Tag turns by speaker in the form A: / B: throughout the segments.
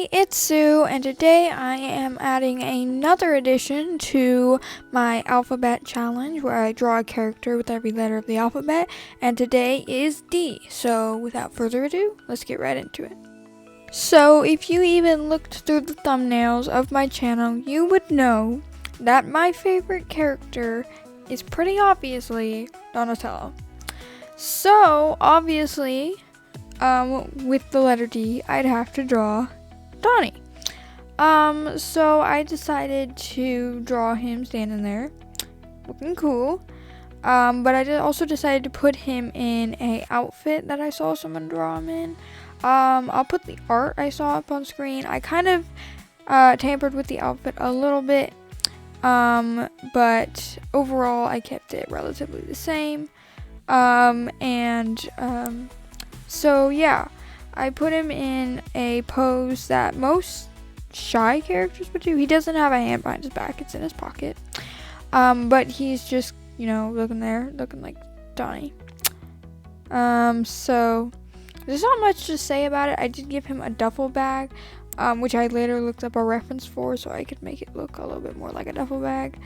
A: Hey, it's Sue, and today I am adding another addition to my alphabet challenge where I draw a character with every letter of the alphabet, and today is D. So without further ado, let's get right into it. So if you even looked through the thumbnails of my channel, you would know that my favorite character is pretty obviously Donatello. So obviously, with the letter D, I'd have to draw Donnie. So I decided to draw him standing there, looking cool. But I also decided to put him in a outfit that I saw someone draw him in. I'll put the art I saw up on screen. I kind of tampered with the outfit a little bit, but overall I kept it relatively the same. So yeah, I put him in a pose that most shy characters would do. He doesn't have a hand behind his back, it's in his pocket. But he's just, looking there, looking like Donnie. So there's not much to say about it. I did give him a duffel bag, which I later looked up a reference for so I could make it look a little bit more like a duffel bag.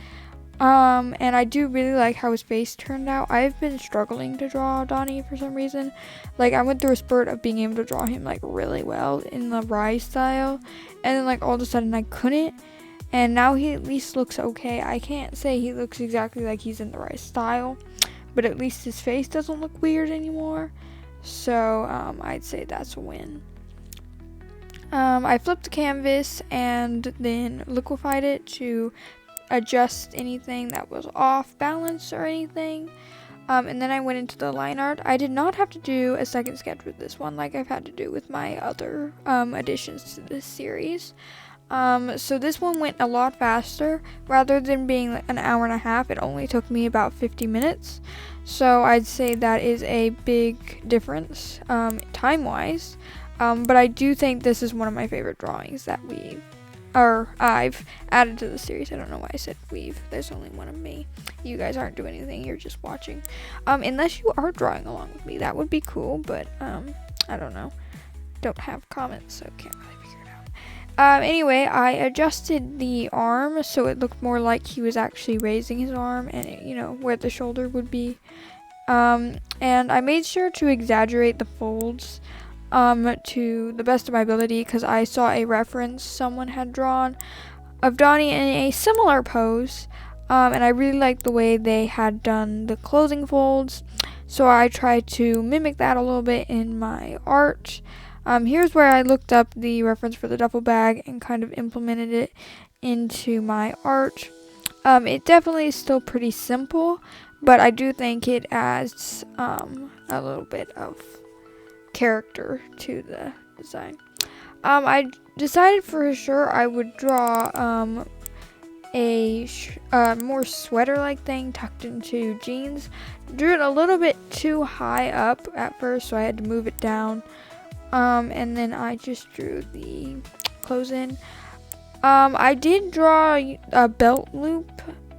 A: And I do really like how his face turned out. I've been struggling to draw Donnie for some reason. Like, I went through a spurt of being able to draw him, like, really well in the Rise style. And then, like, all of a sudden I couldn't. And now he at least looks okay. I can't say he looks exactly like he's in the Rise style, but at least his face doesn't look weird anymore. So, I'd say that's a win. I flipped the canvas and then liquefied it to adjust anything that was off balance or anything, and then I went into the line art. I did not have to do a second sketch with this one like I've had to do with my other additions to this series. So this one went a lot faster. Rather than being like an hour and a half, it only took me about 50 minutes. So I'd say that is a big difference time wise, but I do think this is one of my favorite drawings that I've added to the series. I don't know why I said we've. There's only one of me. You guys aren't doing anything. You're just watching. Unless you are drawing along with me. That would be cool, but I don't know. Don't have comments, so can't really figure it out. Anyway, I adjusted the arm so it looked more like he was actually raising his arm and, where the shoulder would be. And I made sure to exaggerate the folds to the best of my ability, because I saw a reference someone had drawn of Donnie in a similar pose, and I really liked the way they had done the closing folds, so I tried to mimic that a little bit in my art. Here's where I looked up the reference for the duffel bag and kind of implemented it into my art. It definitely is still pretty simple, but I do think it adds a little bit of character to the design. I decided for sure I would draw a more sweater-like thing tucked into jeans. Drew it a little bit too high up at first, so I had to move it down. And then I just drew the close in. I did draw a belt loop,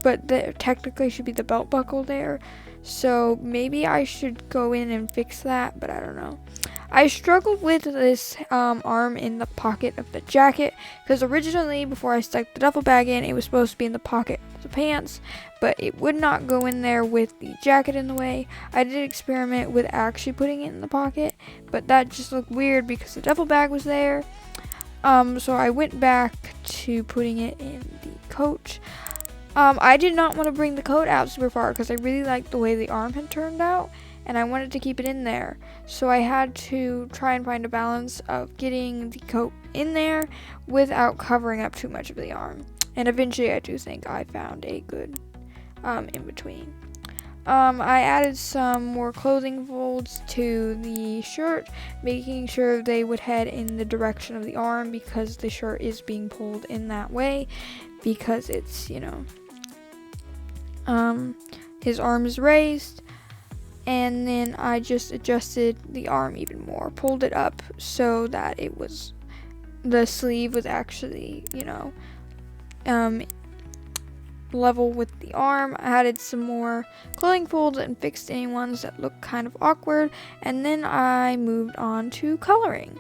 A: but there technically should be the belt buckle there. So maybe I should go in and fix that, but I don't know. I struggled with this arm in the pocket of the jacket, because originally before I stuck the duffel bag in, it was supposed to be in the pocket of the pants, but it would not go in there with the jacket in the way. I did experiment with actually putting it in the pocket, but that just looked weird because the duffel bag was there. So I went back to putting it in the coat. I did not want to bring the coat out super far because I really liked the way the arm had turned out, and I wanted to keep it in there. So I had to try and find a balance of getting the coat in there without covering up too much of the arm. And eventually I do think I found a good in between. I added some more clothing folds to the shirt, making sure they would head in the direction of the arm because the shirt is being pulled in that way because it's, his arm is raised. And then I just adjusted the arm even more, pulled it up so that the sleeve was actually, level with the arm. I added some more clothing folds and fixed any ones that looked kind of awkward, and then I moved on to coloring.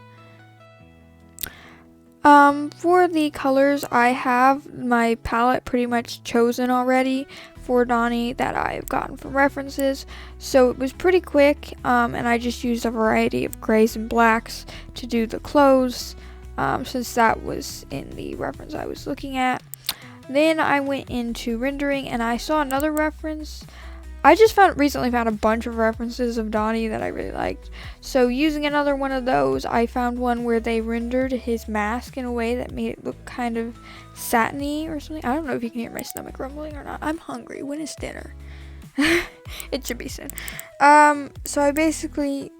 A: For the colors, I have my palette pretty much chosen already for Donnie that I've gotten from references, so it was pretty quick, and I just used a variety of grays and blacks to do the clothes, since that was in the reference I was looking at. Then I went into rendering, and I saw another reference. I just recently found a bunch of references of Donnie that I really liked. So using another one of those, I found one where they rendered his mask in a way that made it look kind of satiny or something. I don't know if you can hear my stomach rumbling or not. I'm hungry. When is dinner? It should be soon. So I basically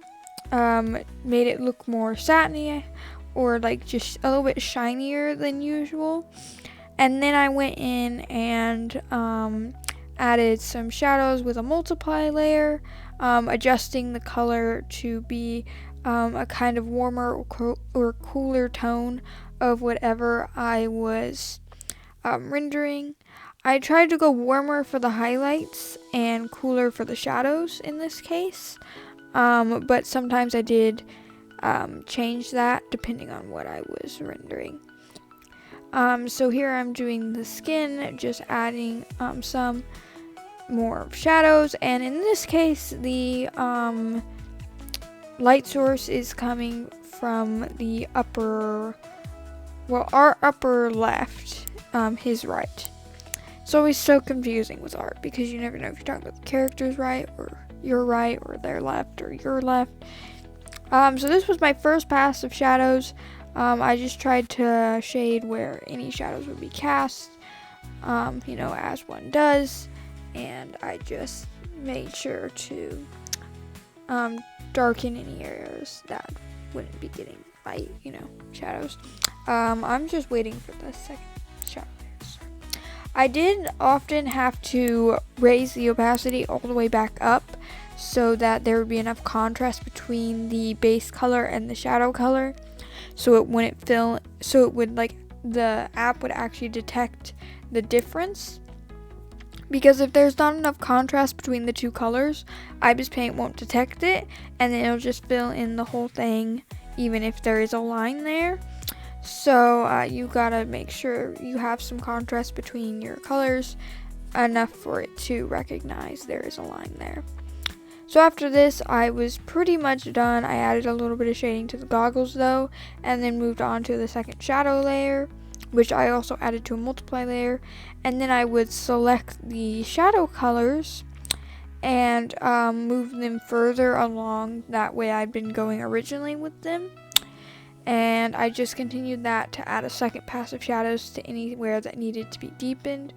A: made it look more satiny, or like just a little bit shinier than usual. And then I went in and added some shadows with a multiply layer, adjusting the color to be a kind of warmer or cooler tone of whatever I was rendering. I tried to go warmer for the highlights and cooler for the shadows in this case, but sometimes I did change that depending on what I was rendering. So here I'm doing the skin, just adding some more shadows, and in this case the light source is coming from the our upper left, his right. It's always so confusing with art because you never know if you're talking about the character's right or your right, or their left or your left. So this was my first pass of shadows. I just tried to shade where any shadows would be cast, as one does. And I just made sure to darken any areas that wouldn't be getting light, shadows. I'm just waiting for the second shadow layers. I did often have to raise the opacity all the way back up so that there would be enough contrast between the base color and the shadow color, so it wouldn't the app would actually detect the difference. Because if there's not enough contrast between the two colors, IBIS Paint won't detect it, and then it'll just fill in the whole thing, even if there is a line there. So you gotta make sure you have some contrast between your colors, enough for it to recognize there is a line there. So after this, I was pretty much done. I added a little bit of shading to the goggles though, and then moved on to the second shadow layer, which I also added to a multiply layer, and then I would select the shadow colors and move them further along that way I'd been going originally with them, and I just continued that to add a second pass of shadows to anywhere that needed to be deepened.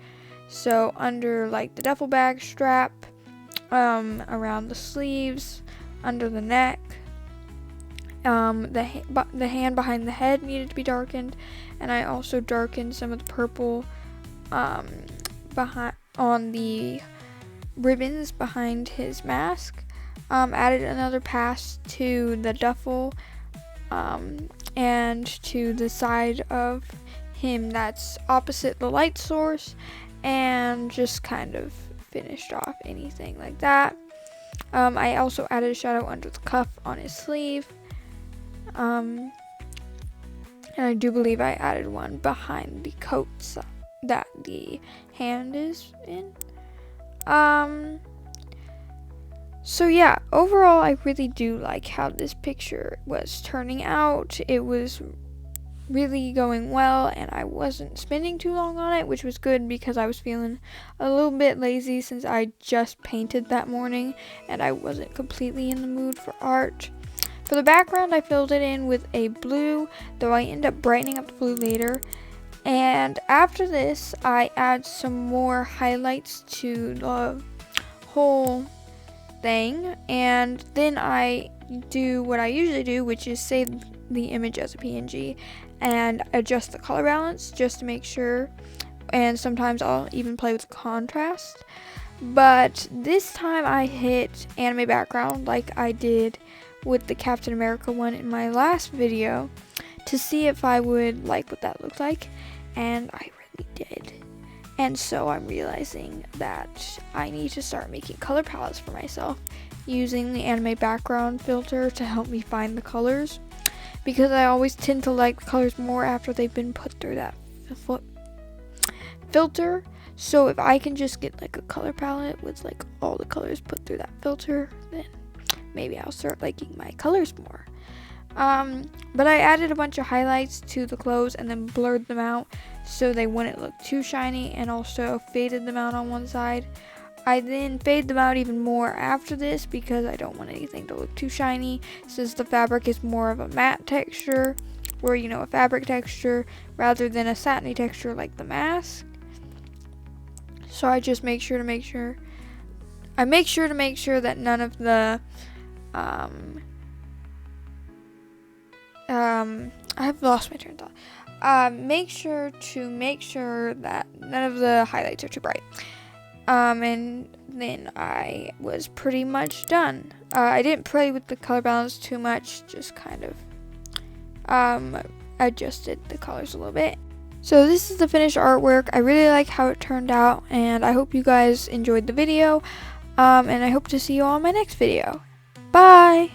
A: So under like the duffel bag strap, around the sleeves, under the neck, the hand behind the head needed to be darkened, and I also darkened some of the purple behind on the ribbons behind his mask. Added another pass to the duffel and to the side of him that's opposite the light source, and just kind of finished off anything like that. I also added a shadow under the cuff on his sleeve. And I do believe I added one behind the coat that the hand is in. So yeah, overall I really do like how this picture was turning out. It was really going well, and I wasn't spending too long on it, which was good because I was feeling a little bit lazy since I just painted that morning and I wasn't completely in the mood for art. For the background, I filled it in with a blue, though I end up brightening up the blue later. And after this, I add some more highlights to the whole thing, and then I do what I usually do, which is save the image as a PNG and adjust the color balance just to make sure, and sometimes I'll even play with the contrast. But this time I hit anime background like I did with the Captain America one in my last video to see if I would like what that looked like, and I really did. And so I'm realizing that I need to start making color palettes for myself using the anime background filter to help me find the colors. because I always tend to like the colors more after they've been put through that filter. So if I can just get like a color palette with like all the colors put through that filter, then maybe I'll start liking my colors more. But I added a bunch of highlights to the clothes and then blurred them out so they wouldn't look too shiny, and also faded them out on one side. I then fade them out even more after this because I don't want anything to look too shiny, since the fabric is more of a matte texture, or a fabric texture, rather than a satiny texture like the mask. So I just make sure to make sure that none of the I've lost my train of thought. Make sure that none of the highlights are too bright. And then I was pretty much done. I didn't play with the color balance too much, just kind of adjusted the colors a little bit. So this is the finished artwork. I really like how it turned out, and I hope you guys enjoyed the video. And I hope to see you all in my next video. Bye!